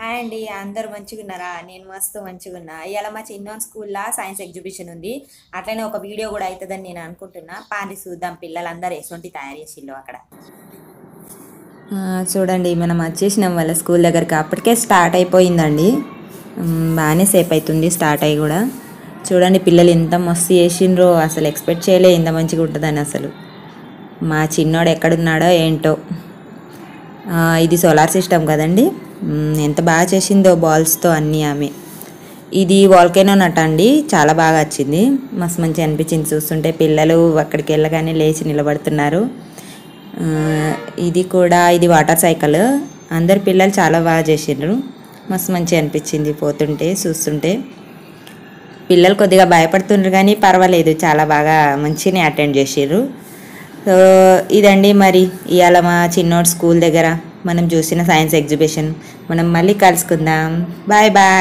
Hi అండి, అందరు మంచిగున్నారా? నేను మస్తు మంచిగున్నా. ఇవాళ మా చిన్నోన్ స్కూల్లో సైన్స్ ఎగ్జిబిషన్ ఉంది. అట్లనే ఒక వీడియో కూడా అవుతుందని నేను అనుకుంటున్నా. పాండి చూద్దాం, పిల్లలందరూ ఎసొంటి తయారు చేసిళ్ళు అక్కడ. చూడండి, మనం వచ్చేసినాం వాళ్ళ స్కూల్ దగ్గరికి. అప్పటికే స్టార్ట్ అయిపోయిందండి. బాగానే సేపు అవుతుంది స్టార్ట్ అయ్యి కూడా. చూడండి పిల్లలు ఎంత మస్తు చేసిండ్రో, అసలు ఎక్స్పెక్ట్ చేయలే ఇంత మంచిగా ఉంటుందని. అసలు మా చిన్నోడు ఎక్కడున్నాడో ఏంటో. ఇది సోలార్ సిస్టమ్ కదండి. ఎంత బాగా చేసిందో బాల్స్తో అన్నీ ఆమె. ఇది వాల్కెనో నట అండి, చాలా బాగా వచ్చింది. మస్తు మంచిగా అనిపించింది చూస్తుంటే. పిల్లలు అక్కడికి వెళ్ళగానే లేచి నిలబడుతున్నారు. ఇది వాటర్ సైకిల్. అందరు పిల్లలు చాలా బాగా చేసిండ్రు. మస్తు మంచిగా అనిపించింది పోతుంటే చూస్తుంటే. పిల్లలు కొద్దిగా భయపడుతుండ్రు కానీ పర్వాలేదు, చాలా బాగా మంచిగానే అటెండ్ చేసిర్రు. సో ఇదండి మరి ఇవాళ మా చిన్నోడు స్కూల్ దగ్గర మనం చూసిన సైన్స్ ఎగ్జిబిషన్. మనం మళ్ళీ కలుసుకుందాం. Bye bye.